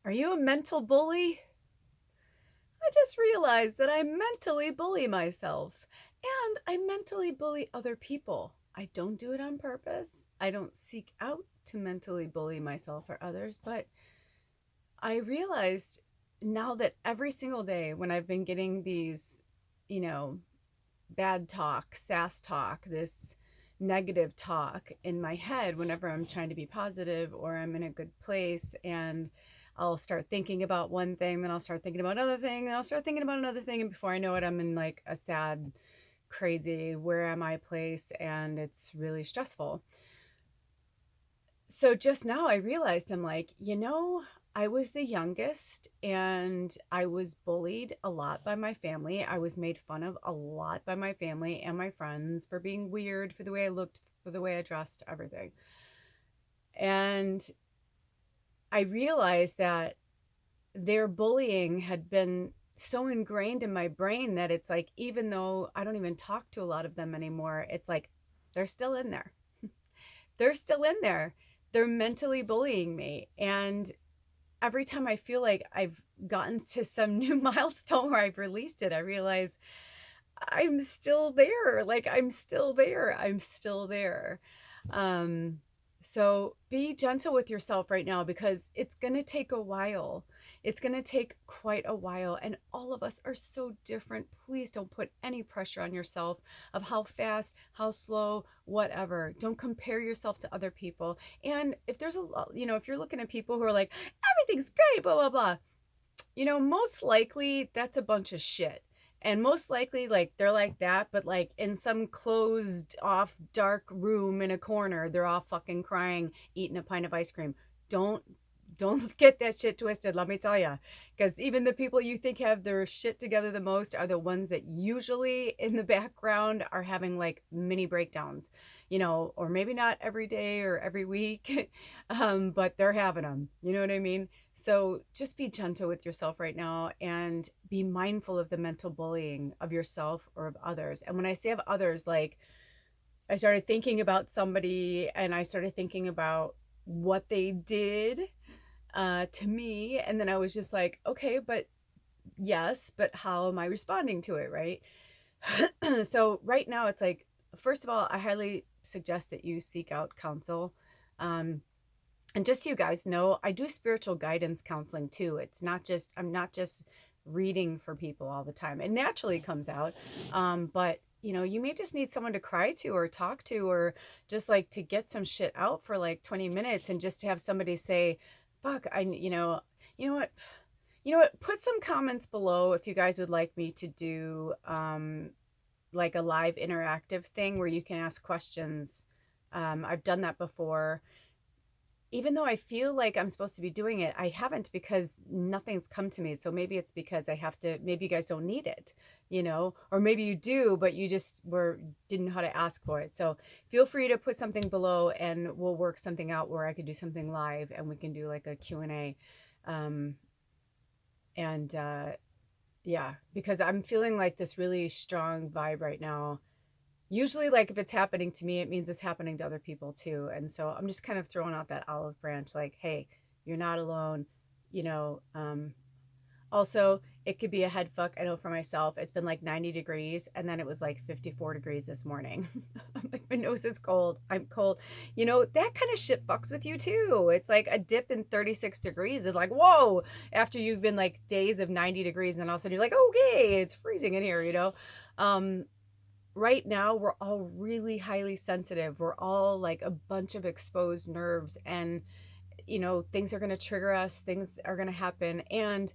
Are you a mental bully? I just realized that I mentally bully myself and I mentally bully other people. I don't do it on purpose. I don't seek out to mentally bully myself or others, but I realized now that every single day when I've been getting these, you know, bad talk, sass talk, this negative talk in my head whenever I'm trying to be positive or I'm in a good place, and I'll start thinking about one thing, then I'll start thinking about another thing, and I'll start thinking about another thing, and before I know it, I'm in like a sad, crazy, where am I place, and it's really stressful. So just now I realized I'm like, I was the youngest and I was bullied a lot by my family. I was made fun of a lot by my family and my friends for being weird, for the way I looked, for the way I dressed, everything. And I realized that their bullying had been so ingrained in my brain that it's like, even though I don't even talk to a lot of them anymore, it's like they're still in there. They're still in there. They're mentally bullying me. And every time I feel like I've gotten to some new milestone where I've released it, I realize I'm still there. Like I'm still there. I'm still there. Um, so be gentle with yourself right now because it's going to take a while. It's going to take quite a while. And all of us are so different. Please don't put any pressure on yourself of how fast, how slow, whatever. Don't compare yourself to other people. And if there's a lot, if you're looking at people who are like, everything's great, blah, blah, blah, most likely that's a bunch of shit. And most likely, like, they're like that, but like in some closed off dark room in a corner, they're all fucking crying, eating a pint of ice cream. Don't don't get that shit twisted, let me tell you. Because even the people you think have their shit together the most are the ones that usually in the background are having like mini breakdowns, or maybe not every day or every week, but they're having them. You know what I mean? So just be gentle with yourself right now and be mindful of the mental bullying of yourself or of others. And when I say of others, like I started thinking about somebody and I started thinking about what they did to me. And then I was just like, okay, but yes, but how am I responding to it? Right. So right now it's like, first of all, I highly suggest that you seek out counsel. Um, and just so you guys know, I do spiritual guidance counseling too. I'm not just reading for people all the time. It naturally comes out. But you may just need someone to cry to or talk to, or just like to get some shit out for like 20 minutes and just to have somebody say, fuck, you know what? Put some comments below if you guys would like me to do like a live interactive thing where you can ask questions. I've done that before. Even though I feel like I'm supposed to be doing it, I haven't because nothing's come to me. So maybe it's because I have to, maybe you guys don't need it, or maybe you do, but you just didn't know how to ask for it. So feel free to put something below and we'll work something out where I could do something live and we can do like a Q&A. Um, and yeah, because I'm feeling like this really strong vibe right now. Usually, like if it's happening to me, it means it's happening to other people too. And so I'm just kind of throwing out that olive branch, like, hey, you're not alone. You know, also, it could be a head fuck. I know for myself, it's been like 90 degrees and then it was like 54 degrees this morning. I'm like, my nose is cold. I'm cold. That kind of shit fucks with you too. It's like a dip in 36 degrees is like, whoa, after you've been like days of 90 degrees and all of a sudden you're like, okay, it's freezing in here. Right now we're all really highly sensitive. We're all like a bunch of exposed nerves, and things are going to trigger us, things are going to happen. And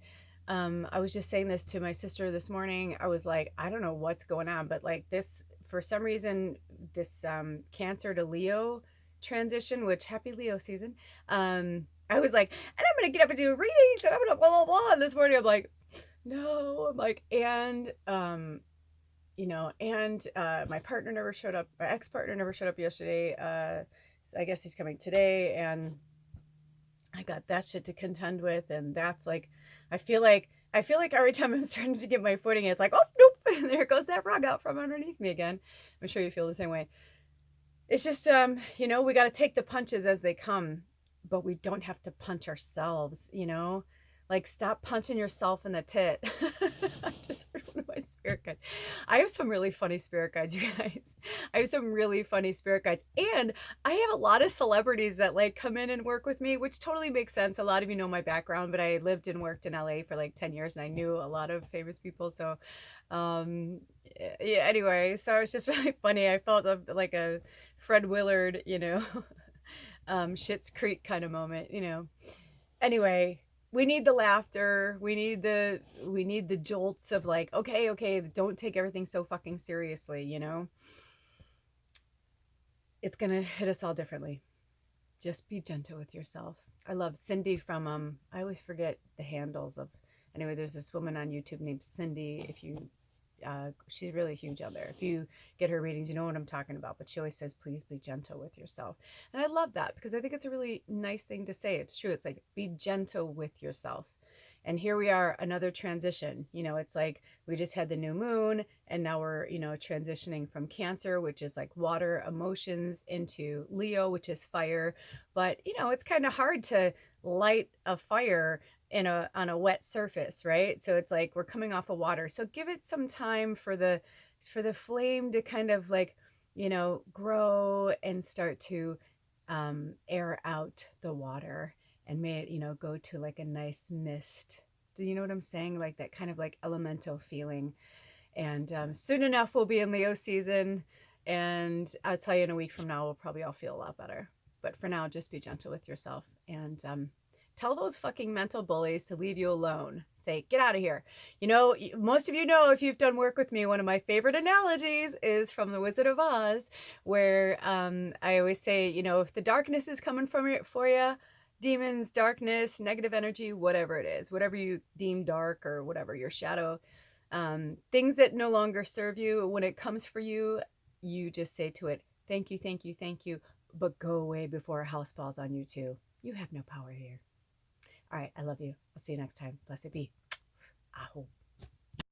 I was just saying this to my sister this morning. I was like, I don't know what's going on, but like this, for some reason, this Cancer to Leo transition, which happy Leo season. I was like, and I'm going to get up and do readings and I'm going to blah, blah, blah. And this morning I'm like, no, I'm like, and my partner never showed up. My ex-partner never showed up yesterday. So I guess he's coming today, and I got that shit to contend with. And that's like, I feel like every time I'm starting to get my footing, it's like, oh, nope. And there goes that rug out from underneath me again. I'm sure you feel the same way. It's just, we got to take the punches as they come, but we don't have to punch ourselves. Like, stop punching yourself in the tit. I just heard one of my spirit guides. I have some really funny spirit guides, you guys. I have some really funny spirit guides. And I have a lot of celebrities that like come in and work with me, which totally makes sense. A lot of you know my background, but I lived and worked in LA for like 10 years and I knew a lot of famous people. So, um, yeah, anyway, so it's just really funny. I felt like a Fred Willard, Schitt's Creek kind of moment, Anyway, we need the laughter. We need the jolts of like, okay, okay, don't take everything so fucking seriously. It's gonna hit us all differently. Just be gentle with yourself. I love Cindy from I always forget the handles of anyway, there's this woman on YouTube named Cindy. If you she's really huge out there. If you get her readings, you know what I'm talking about. But she always says, please be gentle with yourself. And I love that because I think it's a really nice thing to say. It's true. It's like, be gentle with yourself. And here we are, another transition. It's like we just had the new moon and now we're, transitioning from Cancer, which is like water emotions, into Leo, which is fire. But, it's kind of hard to light a fire on a wet surface, right? So it's like we're coming off of water. So give it some time for the flame to kind of like, grow and start to air out the water, and may it, go to like a nice mist. Do you know what I'm saying? Like that kind of like elemental feeling. And soon enough, we'll be in Leo season. And I'll tell you, in a week from now, we'll probably all feel a lot better. But for now, just be gentle with yourself. And tell those fucking mental bullies to leave you alone. Say, get out of here. Most of you know, if you've done work with me, one of my favorite analogies is from The Wizard of Oz, where I always say, if the darkness is coming for you, demons, darkness, negative energy, whatever it is, whatever you deem dark or whatever, your shadow, things that no longer serve you, when it comes for you, you just say to it, thank you, thank you, thank you, but go away before a house falls on you too. You have no power here. All right, I love you. I'll see you next time. Blessed be. Aho.